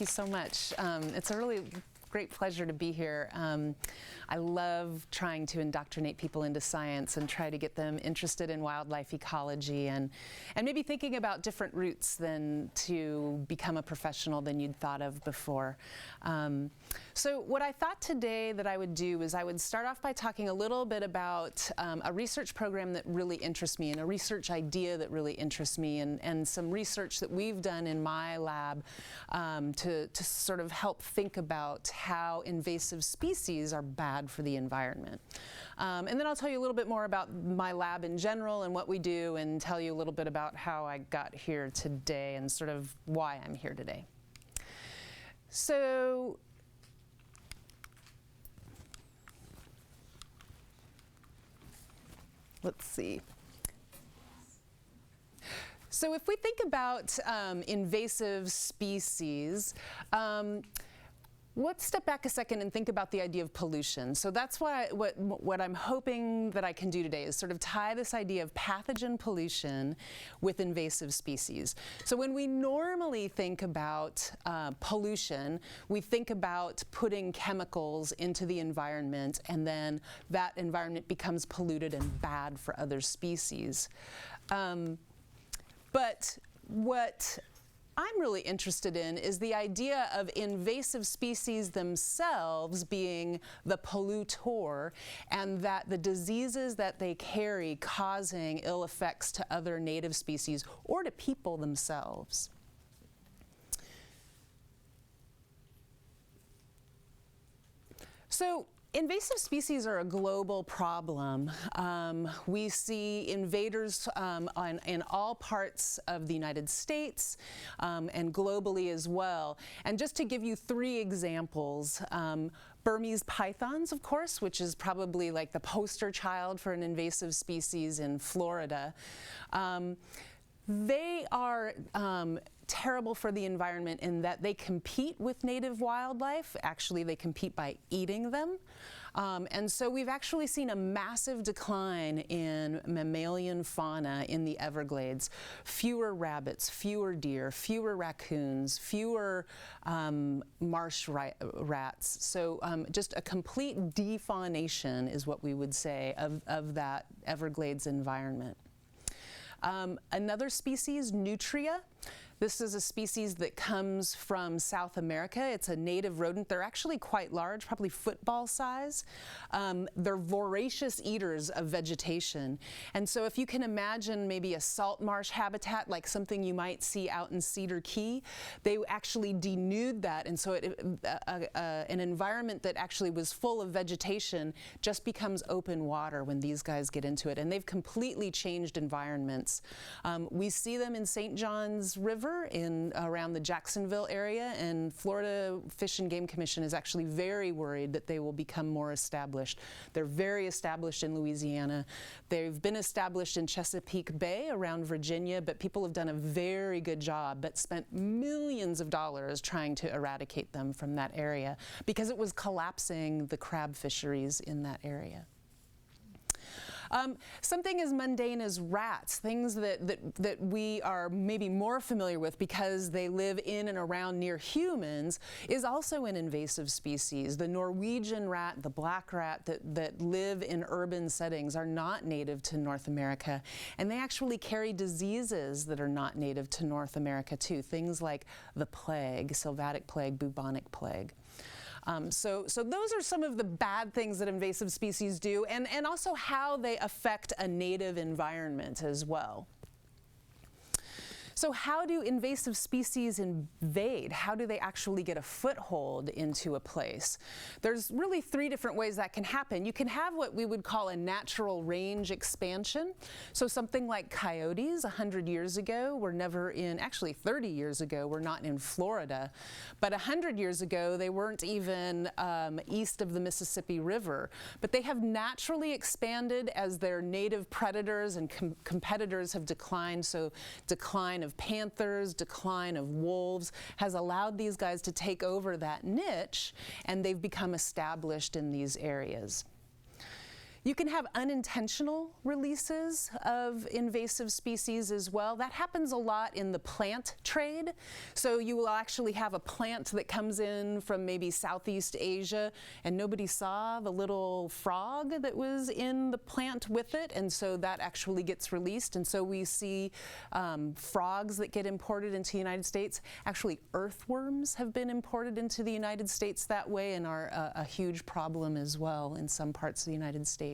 you so much. It's a really great pleasure to be here. I love trying to indoctrinate people into science and try to get them interested in wildlife ecology and maybe thinking about different routes than to become a professional than you'd thought of before. So what I thought today that I would do is I would start off by talking a little bit about a research program that really interests me and a research idea that really interests me and some research that we've done in my lab to sort of help think about how invasive species are bad for the environment. And then I'll tell you a little bit more about my lab in general and what we do and tell you a little bit about how I got here today and sort of why I'm here today. So let's see. So if we think about invasive species, let's step back a second and think about the idea of pollution. So that's what I'm hoping that I can do today is sort of tie this idea of pathogen pollution with invasive species. So when we normally think about pollution, we think about putting chemicals into the environment and then that environment becomes polluted and bad for other species. But what I'm really interested in is the idea of invasive species themselves being the pollutor and that the diseases that they carry causing ill effects to other native species or to people themselves. So invasive species are a global problem. We see invaders in all parts of the United States and globally as well. And just to give you three examples, Burmese pythons, of course, which is probably like the poster child for an invasive species in Florida. They are terrible for the environment in that they compete with native wildlife. Actually, they compete by eating them. And so we've actually seen a massive decline in mammalian fauna in the Everglades. Fewer rabbits, fewer deer, fewer raccoons, fewer marsh rats. So just a complete defaunation is what we would say of that Everglades environment. Another species, nutria. This is a species that comes from South America. It's a native rodent. They're actually quite large, probably football size. They're voracious eaters of vegetation. And so if you can imagine maybe a salt marsh habitat, like something you might see out in Cedar Key, they actually denude that. And so an environment that actually was full of vegetation just becomes open water when these guys get into it. And they've completely changed environments. We see them in St. John's River around the Jacksonville area, and Florida Fish and Game Commission is actually very worried that they will become more established. They're very established in Louisiana. They've been established in Chesapeake Bay around Virginia, but people have done a very good job but spent millions of dollars trying to eradicate them from that area because it was collapsing the crab fisheries in that area. Something as mundane as rats, things that we are maybe more familiar with because they live in and around near humans, is also an invasive species. The Norwegian rat, the black rat that live in urban settings are not native to North America, and they actually carry diseases that are not native to North America too, things like the plague, sylvatic plague, bubonic plague. So those are some of the bad things that invasive species do, and also how they affect a native environment as well. So how do invasive species invade? How do they actually get a foothold into a place? There's really three different ways that can happen. You can have what we would call a natural range expansion. So something like coyotes 100 years ago were never in, actually 30 years ago, were not in Florida. But 100 years ago, they weren't even east of the Mississippi River. But they have naturally expanded as their native predators and competitors have declined. So decline of panthers, decline of wolves has allowed these guys to take over that niche, and they've become established in these areas. You can have unintentional releases of invasive species as well. That happens a lot in the plant trade. So you will actually have a plant that comes in from maybe Southeast Asia, and nobody saw the little frog that was in the plant with it, and so that actually gets released. And so we see frogs that get imported into the United States. Actually, earthworms have been imported into the United States that way and are a huge problem as well in some parts of the United States.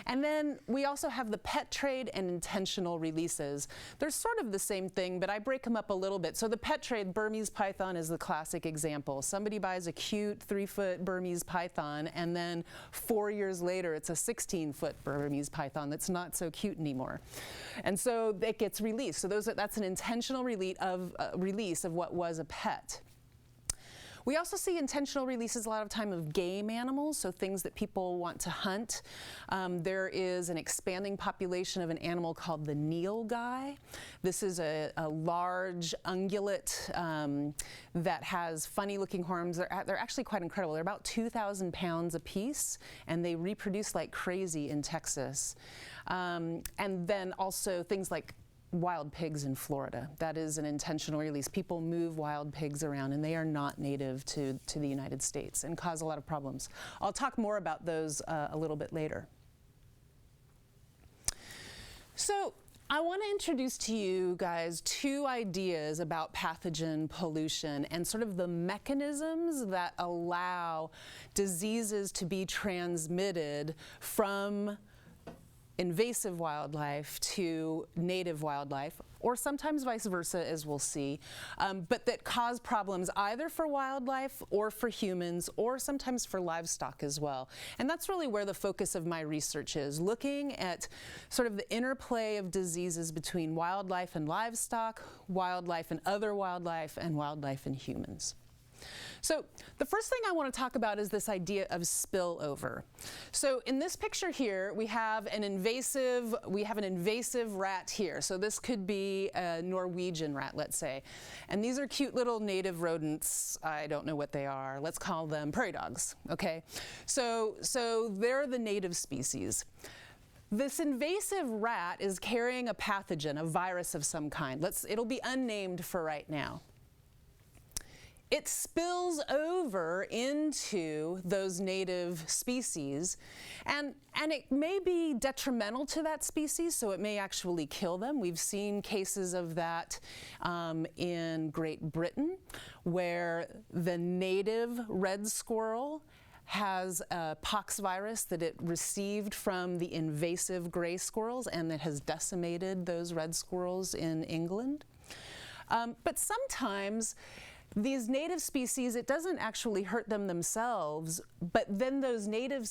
And then we also have the pet trade and intentional releases. They're sort of the same thing, but I break them up a little bit. So the pet trade, Burmese python is the classic example. Somebody buys a cute 3-foot Burmese python, and then 4 years later it's a 16-foot Burmese python that's not so cute anymore. And so it gets released. So that's an intentional release of what was a pet. We also see intentional releases a lot of time of game animals, so things that people want to hunt. There is an expanding population of an animal called the nilgai. This is a large ungulate that has funny looking horns. They're actually quite incredible. They're about 2,000 pounds a piece, and they reproduce like crazy in Texas. And then also things like wild pigs in Florida. That is an intentional release. People move wild pigs around, and they are not native to the United States and cause a lot of problems. I'll talk more about those a little bit later. So I want to introduce to you guys 2 ideas about pathogen pollution and sort of the mechanisms that allow diseases to be transmitted from invasive wildlife to native wildlife, or sometimes vice versa, as we'll see, but that cause problems either for wildlife or for humans, or sometimes for livestock as well. And that's really where the focus of my research is, looking at sort of the interplay of diseases between wildlife and livestock, wildlife and other wildlife, and wildlife and humans. So the first thing I want to talk about is this idea of spillover. So in this picture here, we have an invasive rat here. So this could be a Norwegian rat, let's say. And these are cute little native rodents. I don't know what they are. Let's call them prairie dogs, okay? So they're the native species. This invasive rat is carrying a pathogen, a virus of some kind. It'll be unnamed for right now. It spills over into those native species, and it may be detrimental to that species, so it may actually kill them. We've seen cases of that in Great Britain, where the native red squirrel has a pox virus that it received from the invasive gray squirrels, and that has decimated those red squirrels in England. But sometimes these native species, it doesn't actually hurt them themselves, but then those native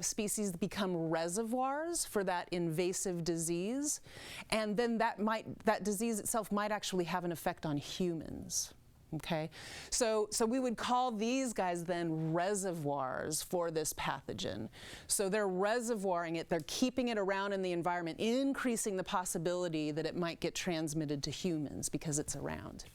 species become reservoirs for that invasive disease, and then that disease itself might actually have an effect on humans. Okay, so we would call these guys then reservoirs for this pathogen. So they're reservoiring it, they're keeping it around in the environment, increasing the possibility that it might get transmitted to humans because it's around.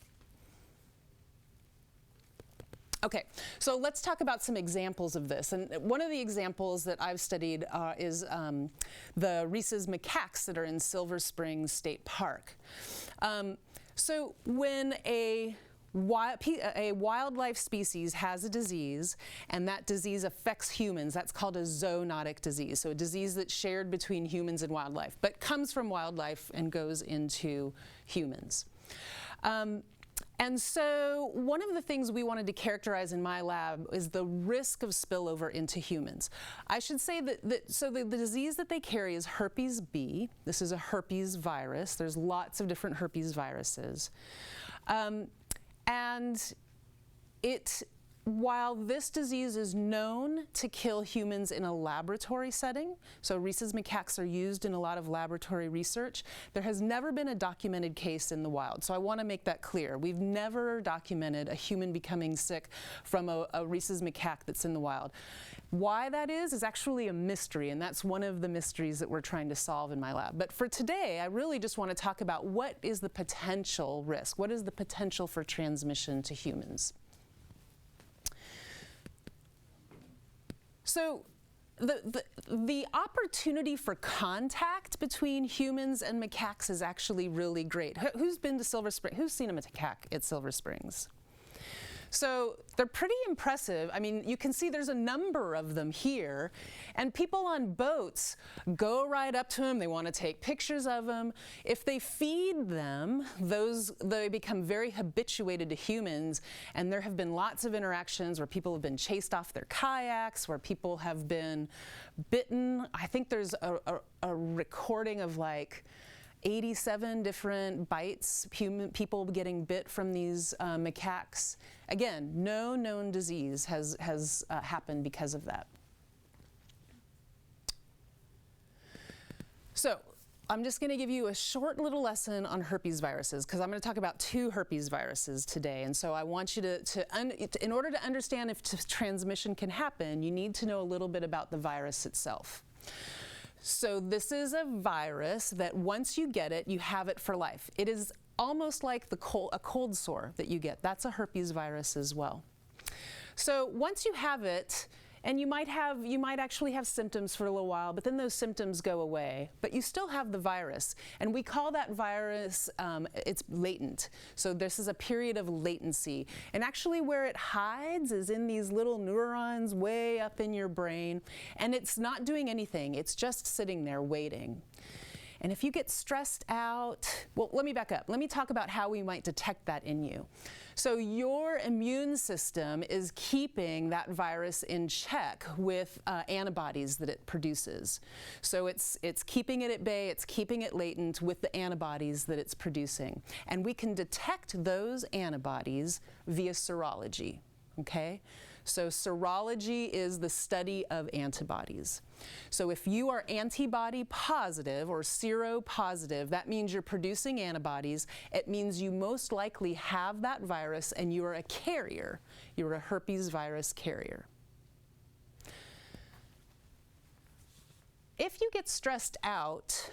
Okay, so let's talk about some examples of this. And one of the examples that I've studied is the Rhesus macaques that are in Silver Springs State Park. So when a wildlife species has a disease, and that disease affects humans, that's called a zoonotic disease. So a disease that's shared between humans and wildlife, but comes from wildlife and goes into humans. And so one of the things we wanted to characterize in my lab is the risk of spillover into humans. I should say that the disease that they carry is herpes B. This is a herpes virus. There's lots of different herpes viruses. And while this disease is known to kill humans in a laboratory setting, so Rhesus macaques are used in a lot of laboratory research, there has never been a documented case in the wild. So I want to make that clear. We've never documented a human becoming sick from a Rhesus macaque that's in the wild. Why that is actually a mystery, and that's one of the mysteries that we're trying to solve in my lab. But for today, I really just want to talk about what is the potential risk? What is the potential for transmission to humans? So the opportunity for contact between humans and macaques is actually really great. Who's been to Silver Spring? Who's seen a macaque at Silver Springs? So they're pretty impressive. I mean, you can see there's a number of them here, and people on boats go right up to them. They want to take pictures of them. If they feed them, they become very habituated to humans, and there have been lots of interactions where people have been chased off their kayaks, where people have been bitten. I think there's a recording of like 87 different bites, people getting bit from these macaques. Again, no known disease has happened because of that. So I'm just going to give you a short little lesson on herpes viruses, because I'm going to talk about 2 herpes viruses today. And so I want you in order to understand if transmission can happen, you need to know a little bit about the virus itself. So this is a virus that once you get it, you have it for life. It is almost like a cold sore that you get. That's a herpes virus as well. So once you have it, and you might actually have symptoms for a little while, but then those symptoms go away, but you still have the virus. And we call that virus, it's latent. So this is a period of latency. And actually where it hides is in these little neurons way up in your brain. And it's not doing anything. It's just sitting there waiting. And if you get stressed out, well, let me back up. Let me talk about how we might detect that in you. So your immune system is keeping that virus in check with antibodies that it produces. So it's keeping it at bay, it's keeping it latent with the antibodies that it's producing. And we can detect those antibodies via serology, okay? So serology is the study of antibodies. So if you are antibody positive or seropositive, that means you're producing antibodies. It means you most likely have that virus and you are a carrier. You're a herpes virus carrier. If you get stressed out,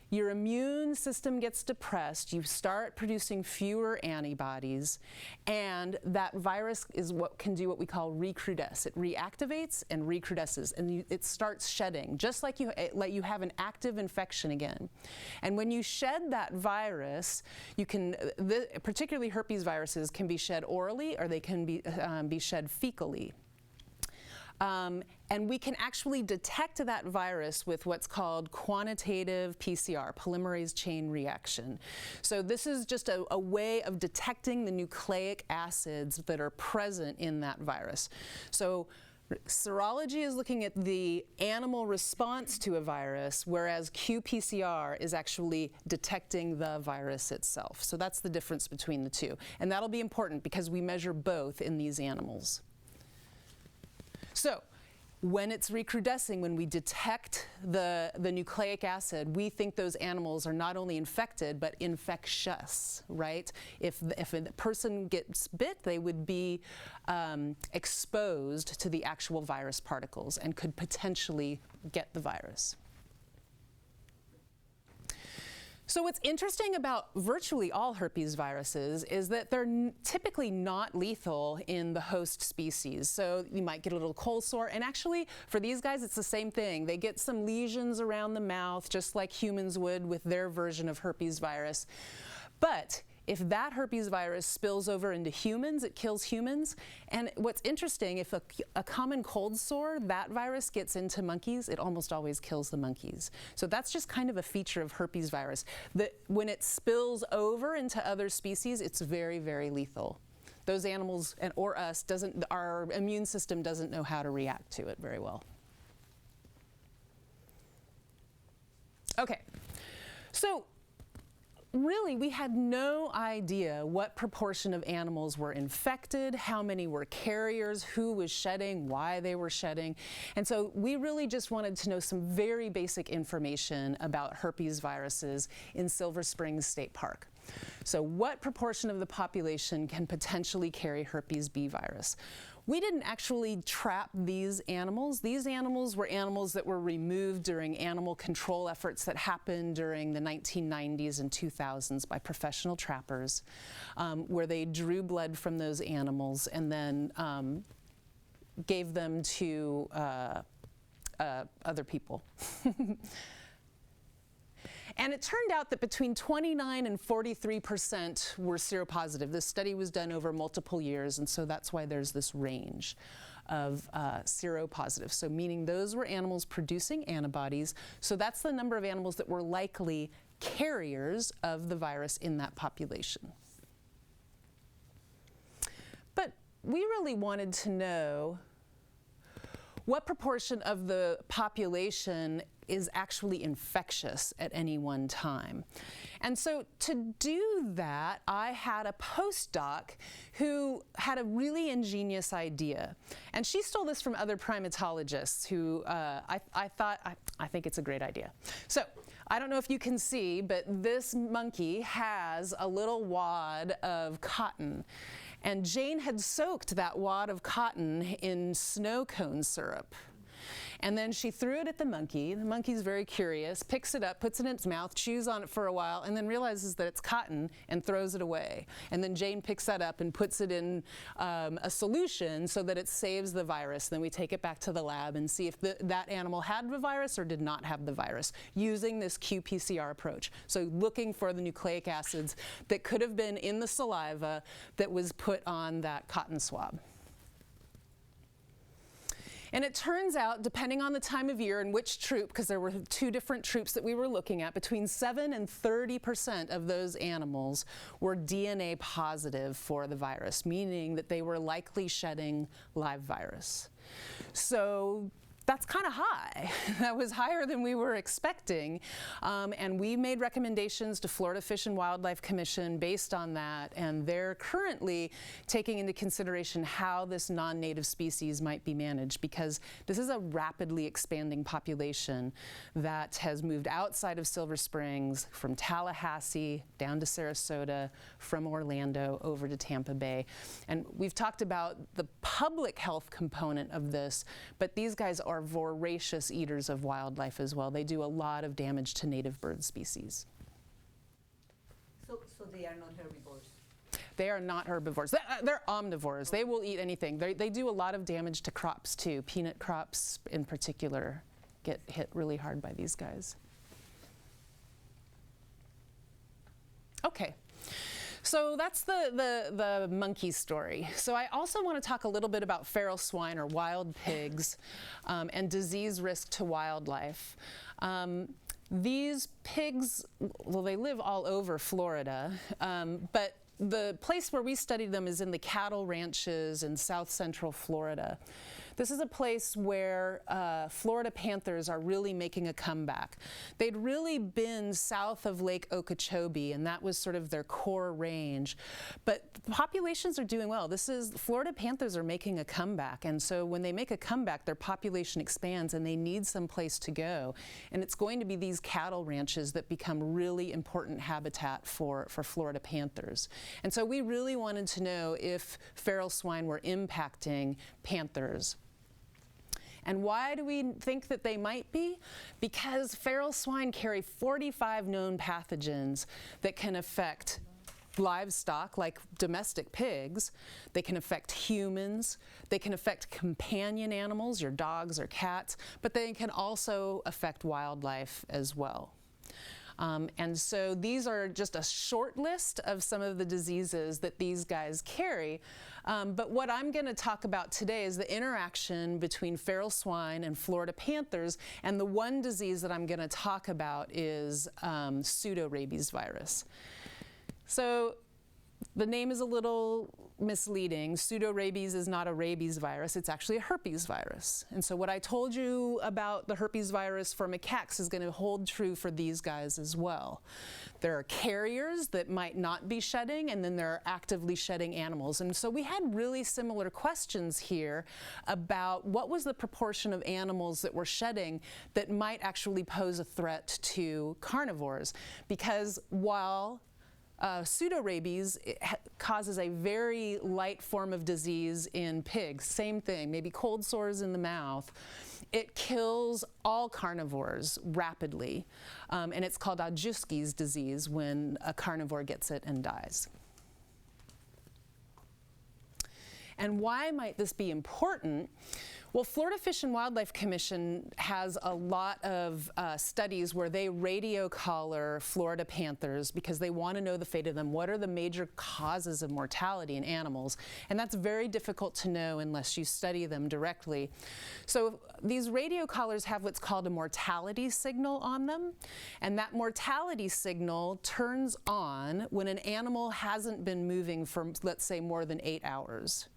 your immune system gets depressed, you start producing fewer antibodies, and that virus is what can do what we call recrudesce. It reactivates and recrudesces, and it starts shedding, just like you have an active infection again. And when you shed that virus, you can, particularly herpes viruses, can be shed orally or they can be shed fecally. And we can actually detect that virus with what's called quantitative PCR, polymerase chain reaction. So this is just a way of detecting the nucleic acids that are present in that virus. So serology is looking at the animal response to a virus, whereas qPCR is actually detecting the virus itself. So that's the difference between the two. And that'll be important because we measure both in these animals. So when it's recrudescing, when we detect the nucleic acid, we think those animals are not only infected, but infectious, right? If a person gets bit, they would be exposed to the actual virus particles and could potentially get the virus. So what's interesting about virtually all herpes viruses is that they're typically not lethal in the host species. So you might get a little cold sore, and actually for these guys it's the same thing. They get some lesions around the mouth just like humans would with their version of herpes virus. But if that herpes virus spills over into humans, it kills humans. And what's interesting, if a common cold sore, that virus gets into monkeys, it almost always kills the monkeys. So that's just kind of a feature of herpes virus, that when it spills over into other species, it's very, very lethal. Those animals, or us, our immune system doesn't know how to react to it very well. Okay, so really, we had no idea what proportion of animals were infected, how many were carriers, who was shedding, why they were shedding. And so we really just wanted to know some very basic information about herpes viruses in Silver Springs State Park. So what proportion of the population can potentially carry herpes B virus? We didn't actually trap these animals. These animals were animals that were removed during animal control efforts that happened during the 1990s and 2000s by professional trappers, where they drew blood from those animals and then gave them to other people. And it turned out that between 29 and 43% were seropositive. This study was done over multiple years, and so that's why there's this range of seropositive. So meaning those were animals producing antibodies. So that's the number of animals that were likely carriers of the virus in that population. But we really wanted to know what proportion of the population is actually infectious at any one time. And so to do that, I had a postdoc who had a really ingenious idea. And she stole this from other primatologists who I think it's a great idea. So I don't know if you can see, but this monkey has a little wad of cotton. And Jane had soaked that wad of cotton in snow cone syrup. And then she threw it at the monkey. The monkey's very curious, picks it up, puts it in its mouth, chews on it for a while, and then realizes that it's cotton and throws it away. And then Jane picks that up and puts it in a solution so that it saves the virus. Then we take it back to the lab and see if that animal had the virus or did not have the virus, using this qPCR approach. So looking for the nucleic acids that could have been in the saliva that was put on that cotton swab. And it turns out, depending on the time of year and which troop, because there were 2 different troops that we were looking at, between 7 and 30% of those animals were DNA positive for the virus, meaning that they were likely shedding live virus. So that's kind of high. That was higher than we were expecting. And we made recommendations to Florida Fish and Wildlife Commission based on that. And they're currently taking into consideration how this non-native species might be managed, because this is a rapidly expanding population that has moved outside of Silver Springs, from Tallahassee down to Sarasota, from Orlando over to Tampa Bay. And we've talked about the public health component of this, but these guys are voracious eaters of wildlife as well. They do a lot of damage to native bird species. So they are not herbivores? They are not herbivores. They're omnivores. They will eat anything. They do a lot of damage to crops too. Peanut crops in particular get hit really hard by these guys. Okay. So that's the monkey story. So I also want to talk a little bit about feral swine, or wild pigs, and disease risk to wildlife. These pigs, well, they live all over Florida, but the place where we studied them is in the cattle ranches in south central Florida. This is a place where Florida panthers are really making a comeback. They'd really been south of Lake Okeechobee, and that was sort of their core range. But the populations are doing well. Florida panthers are making a comeback, and so when they make a comeback, their population expands and they need some place to go. And it's going to be these cattle ranches that become really important habitat for Florida panthers. And so we really wanted to know if feral swine were impacting panthers. And why do we think that they might be? Because feral swine carry 45 known pathogens that can affect livestock, like domestic pigs. They can affect humans. They can affect companion animals, your dogs or cats, but they can also affect wildlife as well. And so these are just a short list of some of the diseases that these guys carry. But what I'm going to talk about today is the interaction between feral swine and Florida panthers. And the one disease that I'm going to talk about is pseudorabies virus. So the name is a little misleading. Pseudorabies is not a rabies virus, it's actually a herpes virus. And so what I told you about the herpes virus for macaques is going to hold true for these guys as well. There are carriers that might not be shedding, and then there are actively shedding animals. And so we had really similar questions here about what was the proportion of animals that were shedding that might actually pose a threat to carnivores. Because while pseudorabies causes a very light form of disease in pigs. Same thing, maybe cold sores in the mouth. It kills all carnivores rapidly, and it's called Ajusky's disease when a carnivore gets it and dies. And why might this be important? Well, Florida Fish and Wildlife Commission has a lot of studies where they radio collar Florida panthers because they want to know the fate of them. What are the major causes of mortality in animals? And that's very difficult to know unless you study them directly. So these radio collars have what's called a mortality signal on them. And that mortality signal turns on when an animal hasn't been moving for, let's say, more than 8 hours.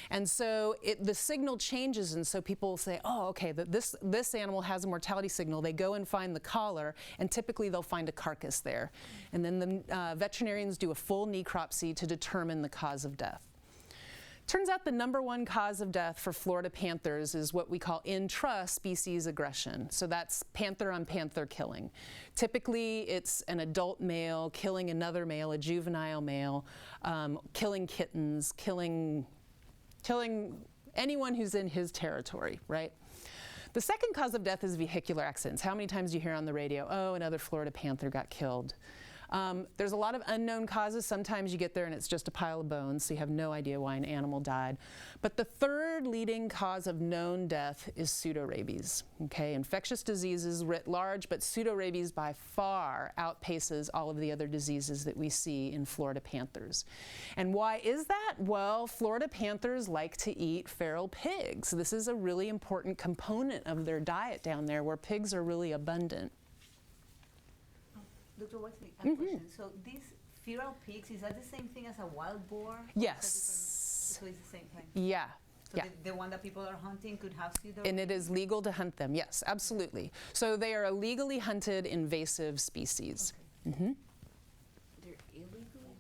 And so the signal changes, and so people will say, oh, okay, this animal has a mortality signal. They go and find the collar, and typically they'll find a carcass there. And then the veterinarians do a full necropsy to determine the cause of death. Turns out the #1 cause of death for Florida panthers is what we call intra-species aggression. So that's panther on panther killing. Typically, it's an adult male killing another male, a juvenile male, killing kittens, killing anyone who's in his territory, right? The second cause of death is vehicular accidents. How many times do you hear on the radio, oh, another Florida panther got killed? There's a lot of unknown causes. Sometimes you get there and it's just a pile of bones, so you have no idea why an animal died. But the third leading cause of known death is pseudorabies. Okay, infectious diseases writ large, but pseudorabies by far outpaces all of the other diseases that we see in Florida panthers. And why is that? Well, Florida panthers like to eat feral pigs. This is a really important component of their diet down there, where pigs are really abundant. Dr. Wisely, a question. So these feral pigs, is that the same thing as a wild boar? Yes. So it's the same thing? Yeah. So the one that people are hunting could have pseudorabies? And it is legal to hunt them, yes, absolutely. So they are a legally hunted invasive species. Okay. Mm-hmm. They're illegal?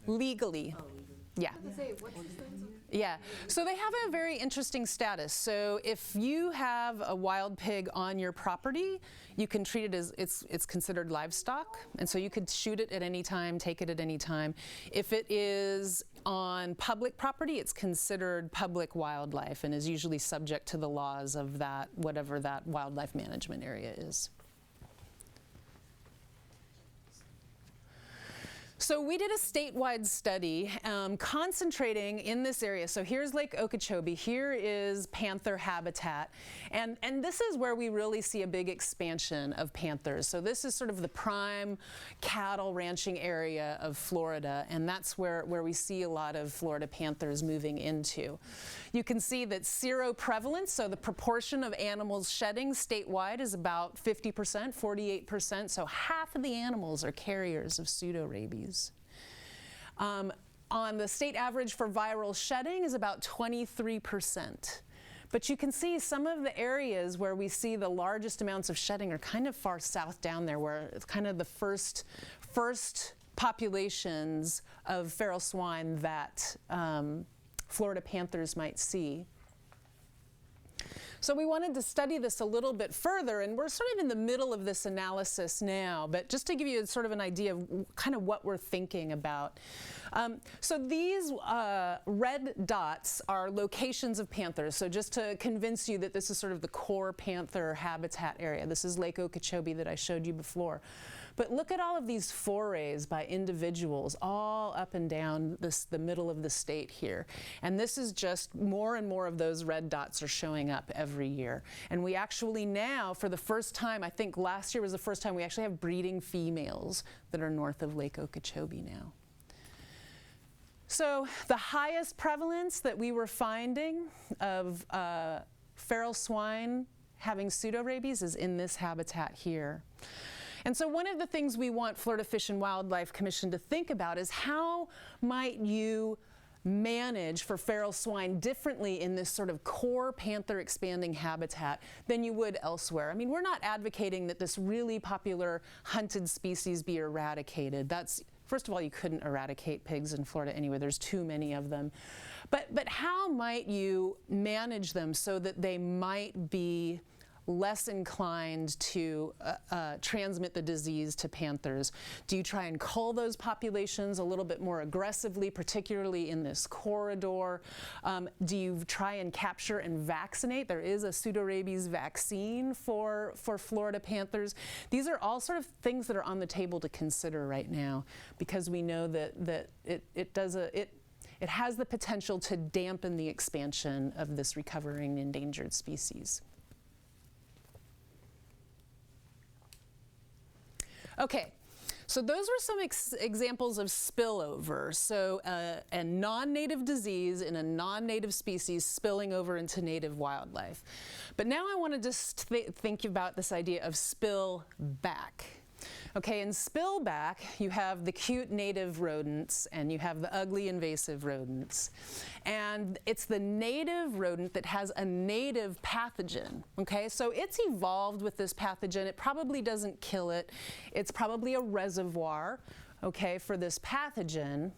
Legally. Oh, legally. Yeah. What's the sense of? Yeah, so they have a very interesting status. So if you have a wild pig on your property, you can treat it as, it's considered livestock, and so you could shoot it at any time, take it at any time. If it is on public property, it's considered public wildlife and is usually subject to the laws of that, whatever that wildlife management area is. So we did a statewide study concentrating in this area. So here's Lake Okeechobee, here is panther habitat, and this is where we really see a big expansion of panthers. So this is sort of the prime cattle ranching area of Florida, and that's where we see a lot of Florida panthers moving into. You can see that seroprevalence, so the proportion of animals shedding statewide is about 50%, 48%, so half of the animals are carriers of pseudorabies. On the state average for viral shedding is about 23%. But you can see some of the areas where we see the largest amounts of shedding are kind of far south down there, where it's kind of the first populations of feral swine that Florida panthers might see. So we wanted to study this a little bit further, and we're sort of in the middle of this analysis now, but just to give you sort of an idea of kind of what we're thinking about. So these red dots are locations of panthers, so just to convince you that this is sort of the core panther habitat area. This is Lake Okeechobee that I showed you before. But look at all of these forays by individuals all up and down the middle of the state here. And this is just more and more of those red dots are showing up every year. And we actually now, for the first time, I think last year was the first time, we actually have breeding females that are north of Lake Okeechobee now. So the highest prevalence that we were finding of feral swine having pseudorabies is in this habitat here. And so one of the things we want Florida Fish and Wildlife Commission to think about is how might you manage for feral swine differently in this sort of core panther expanding habitat than you would elsewhere. I mean, we're not advocating that this really popular hunted species be eradicated. That's, first of all, you couldn't eradicate pigs in Florida anyway. There's too many of them. But how might you manage them so that they might be less inclined to transmit the disease to panthers? Do you try and cull those populations a little bit more aggressively, particularly in this corridor? Do you try and capture and vaccinate? There is a pseudorabies vaccine for Florida panthers. These are all sort of things that are on the table to consider right now, because we know that it has the potential to dampen the expansion of this recovering endangered species. Okay, so those were some examples of spillover. So a non-native disease in a non-native species spilling over into native wildlife. But now I want to just think about this idea of spill back. Okay, in spill back, you have the cute native rodents and you have the ugly invasive rodents. And it's the native rodent that has a native pathogen. Okay, so it's evolved with this pathogen. It probably doesn't kill it. It's probably a reservoir, okay, for this pathogen.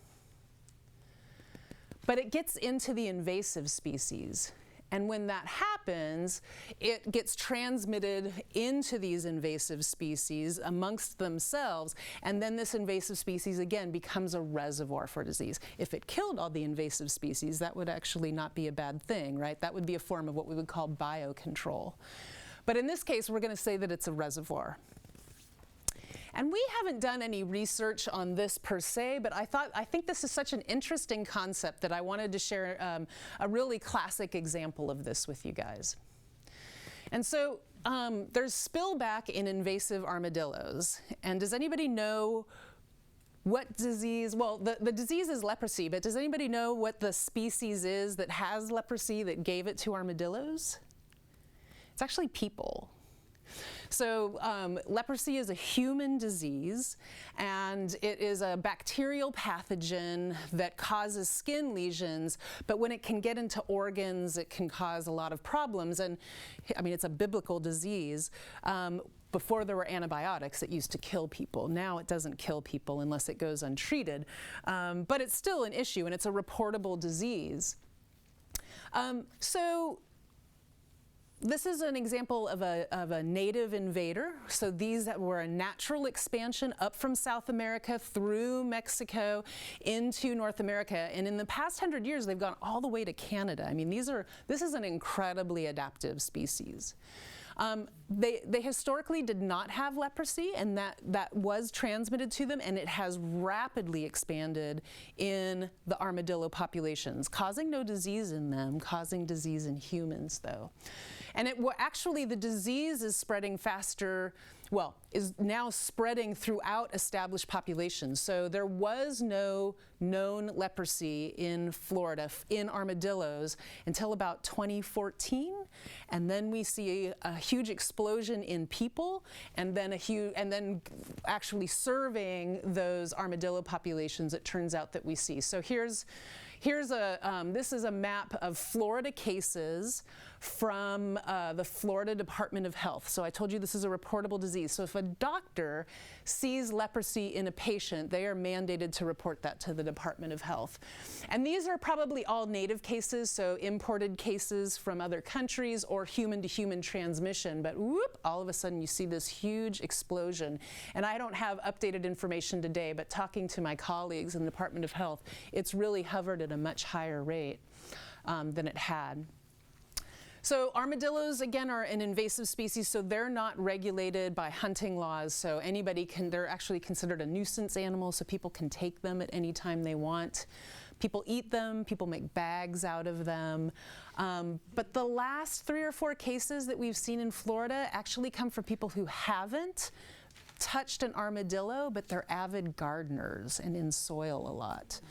But it gets into the invasive species. And when that happens, it gets transmitted into these invasive species amongst themselves, and then this invasive species again becomes a reservoir for disease. If it killed all the invasive species, that would actually not be a bad thing, right? That would be a form of what we would call biocontrol. But in this case, we're going to say that it's a reservoir. And we haven't done any research on this per se, but I think this is such an interesting concept that I wanted to share a really classic example of this with you guys. And so there's spillback in invasive armadillos. And does anybody know what disease, well, the disease is leprosy, but does anybody know what the species is that has leprosy that gave it to armadillos? It's actually people. So leprosy is a human disease, and it is a bacterial pathogen that causes skin lesions, but when it can get into organs, it can cause a lot of problems. And I mean, it's a biblical disease. Before there were antibiotics, it used to kill people. Now it doesn't kill people unless it goes untreated. But it's still an issue, and it's a reportable disease. This is an example of a native invader. So these were a natural expansion up from South America through Mexico into North America. And in the past 100 years, they've gone all the way to Canada. I mean, this is an incredibly adaptive species. They historically did not have leprosy, and that was transmitted to them, and it has rapidly expanded in the armadillo populations, causing no disease in them, causing disease in humans, though. And actually, the disease is spreading faster, well, is now spreading throughout established populations. So there was no known leprosy in Florida in armadillos until about 2014, and then we see a huge explosion in people, and then actually serving those armadillo populations, it turns out that we see. So this is a map of Florida cases from the Florida Department of Health. So I told you this is a reportable disease. So if a doctor sees leprosy in a patient, they are mandated to report that to the Department of Health. And these are probably all native cases, so imported cases from other countries or human-to-human transmission. But whoop, all of a sudden you see this huge explosion. And I don't have updated information today, but talking to my colleagues in the Department of Health, it's really hovered at a much higher rate than it had. So armadillos, again, are an invasive species, so they're not regulated by hunting laws. So they're actually considered a nuisance animal, so people can take them at any time they want. People eat them, people make bags out of them. But the last 3 or 4 cases that we've seen in Florida actually come from people who haven't touched an armadillo, but they're avid gardeners and in soil a lot.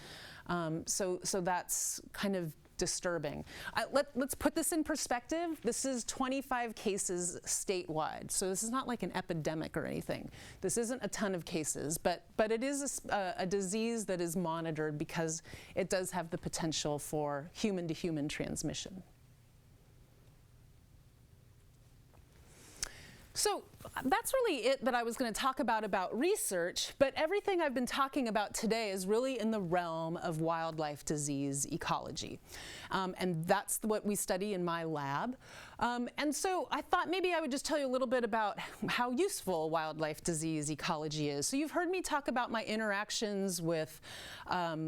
So that's kind of disturbing. Let's put this in perspective. This is 25 cases statewide, so this is not like an epidemic or anything. This isn't a ton of cases, but it is a disease that is monitored because it does have the potential for human-to-human transmission. So that's really it that I was going to talk about research, but everything I've been talking about today is really in the realm of wildlife disease ecology. And that's what we study in my lab. And so I thought maybe I would just tell you a little bit about how useful wildlife disease ecology is. So you've heard me talk about my interactions with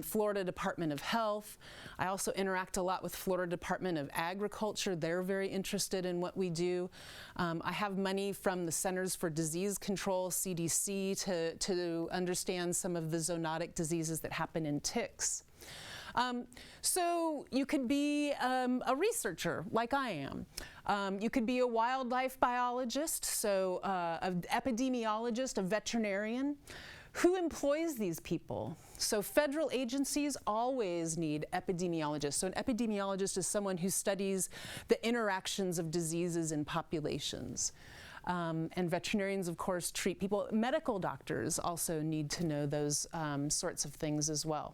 Florida Department of Health. I also interact a lot with Florida Department of Agriculture. They're very interested in what we do. I have money from the Centers for Disease Control, CDC, to understand some of the zoonotic diseases that happen in ticks. So you could be a researcher, like I am. You could be a wildlife biologist, so an epidemiologist, a veterinarian. Who employs these people? So federal agencies always need epidemiologists. So an epidemiologist is someone who studies the interactions of diseases in populations. And veterinarians, of course, treat people. Medical doctors also need to know those sorts of things as well.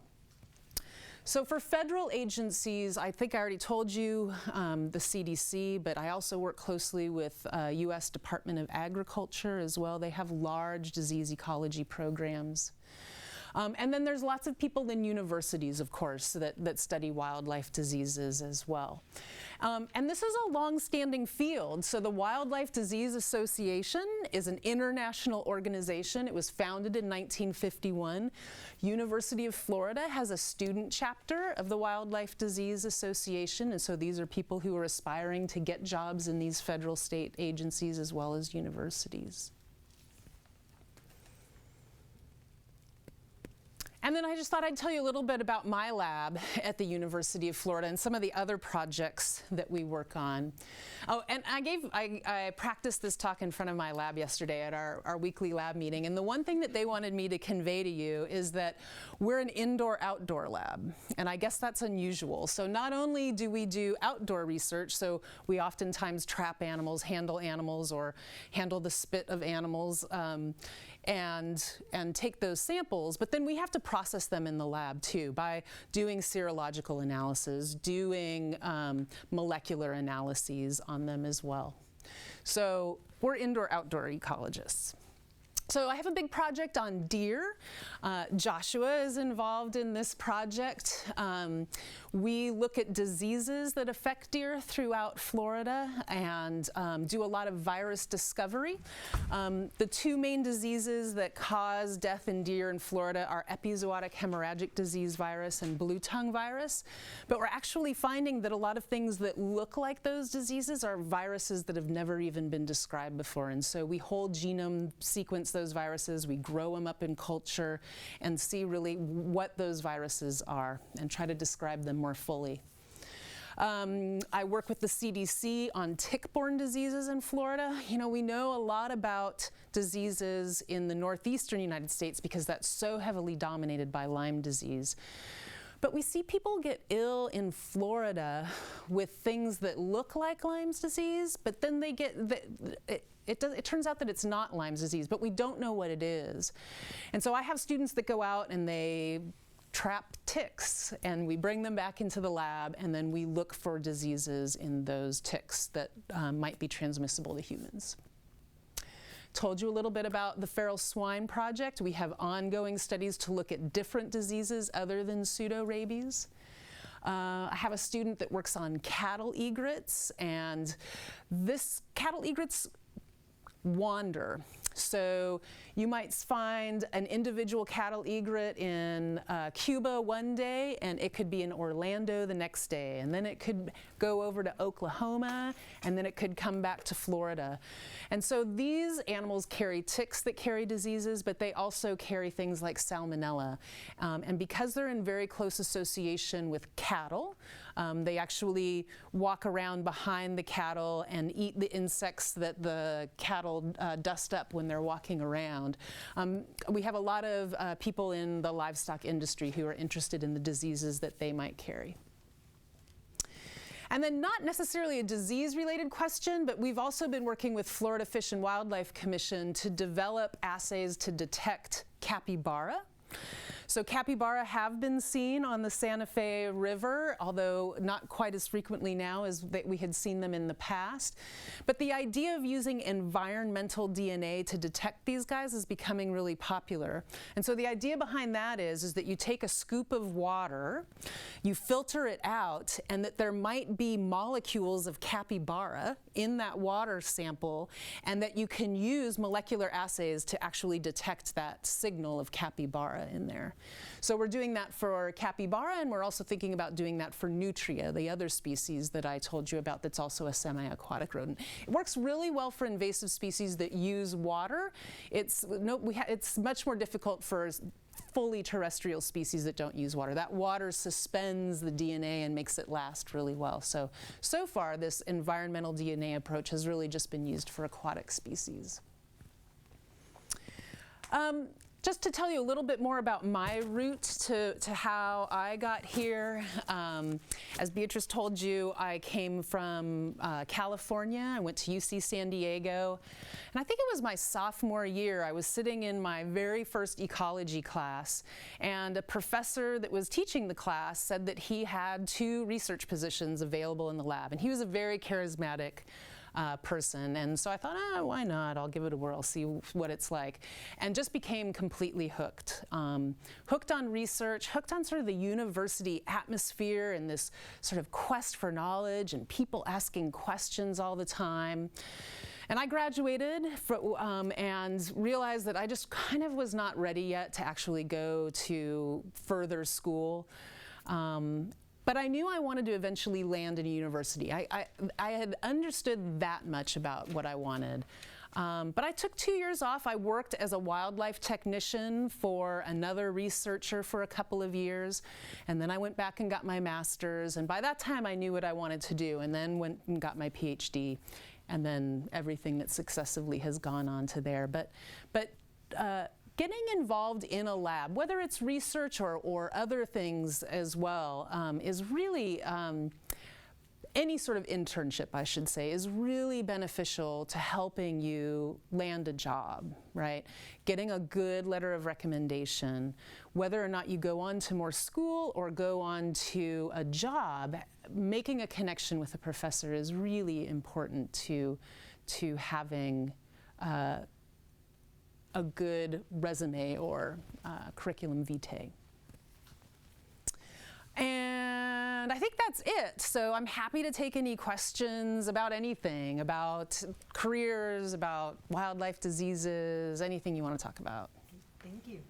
So for federal agencies, I think I already told you the CDC, but I also work closely with US Department of Agriculture as well. They have large disease ecology programs. And then there's lots of people in universities, of course, that study wildlife diseases as well. And this is a long-standing field. So the Wildlife Disease Association is an international organization. It was founded in 1951. University of Florida has a student chapter of the Wildlife Disease Association. And so these are people who are aspiring to get jobs in these federal state agencies as well as universities. And then I just thought I'd tell you a little bit about my lab at the University of Florida and some of the other projects that we work on. Oh, and I practiced this talk in front of my lab yesterday at our weekly lab meeting, and the one thing that they wanted me to convey to you is that we're an indoor-outdoor lab, and I guess that's unusual. So not only do we do outdoor research, so we oftentimes trap animals, or handle the spit of animals, and take those samples, but then we have to process them in the lab too by doing serological analysis, doing molecular analyses on them as well. So we're indoor-outdoor ecologists. So I have a big project on deer. Joshua is involved in this project. We look at diseases that affect deer throughout Florida and do a lot of virus discovery. The two main diseases that cause death in deer in Florida are epizootic hemorrhagic disease virus and blue tongue virus. But we're actually finding that a lot of things that look like those diseases are viruses that have never even been described before. And so we whole genome sequence those viruses, we grow them up in culture and see really what those viruses are and try to describe them more fully. I work with the CDC on tick-borne diseases in Florida. You know, we know a lot about diseases in the northeastern United States because that's so heavily dominated by Lyme disease. But we see people get ill in Florida with things that look like Lyme's disease, but then they get, it turns out that it's not Lyme's disease, but we don't know what it is. And so I have students that go out and they trap ticks, and we bring them back into the lab, and then we look for diseases in those ticks that might be transmissible to humans. Told you a little bit about the feral swine project. We have ongoing studies to look at different diseases other than pseudorabies. I have a student that works on cattle egrets, and this cattle egrets wander. So you might find an individual cattle egret in Cuba one day, and it could be in Orlando the next day, and then it could go over to Oklahoma, and then it could come back to Florida. And so these animals carry ticks that carry diseases, but they also carry things like salmonella. And because they're in very close association with cattle, they actually walk around behind the cattle and eat the insects that the cattle dust up when they're walking around. We have a lot of people in the livestock industry who are interested in the diseases that they might carry. And then not necessarily a disease-related question, but we've also been working with Florida Fish and Wildlife Commission to develop assays to detect capybara. So capybara have been seen on the Santa Fe River, although not quite as frequently now as we had seen them in the past. But the idea of using environmental DNA to detect these guys is becoming really popular. And so the idea behind that is that you take a scoop of water, you filter it out, and that there might be molecules of capybara in that water sample, and that you can use molecular assays to actually detect that signal of capybara in there. So we're doing that for capybara, and we're also thinking about doing that for nutria, the other species that I told you about that's also a semi-aquatic rodent. It works really well for invasive species that use water. It's much more difficult for fully terrestrial species that don't use water. That water suspends the DNA and makes it last really well. So far, this environmental DNA approach has really just been used for aquatic species. Just to tell you a little bit more about my route to how I got here, as Beatrice told you, I came from California. I went to UC San Diego, and I think it was my sophomore year. I was sitting in my very first ecology class, and a professor that was teaching the class said that he had 2 research positions available in the lab, and he was a very charismatic person, and so I thought, why not? I'll give it a whirl, see what it's like, and just became completely hooked. Hooked on research, hooked on sort of the university atmosphere and this sort of quest for knowledge and people asking questions all the time. And I graduated and realized that I just kind of was not ready yet to actually go to further school. But I knew I wanted to eventually land in a university. I had understood that much about what I wanted. But I took 2 years off. I worked as a wildlife technician for another researcher for a couple of years. And then I went back and got my master's. And by that time, I knew what I wanted to do. And then went and got my PhD. And then everything that successively has gone on to there. But getting involved in a lab, whether it's research or other things as well, is really, any sort of internship, I should say, is really beneficial to helping you land a job, right? Getting a good letter of recommendation, whether or not you go on to more school or go on to a job, making a connection with a professor is really important to having a good resume or curriculum vitae. And I think that's it. So I'm happy to take any questions about anything, about careers, about wildlife diseases, anything you want to talk about. Thank you.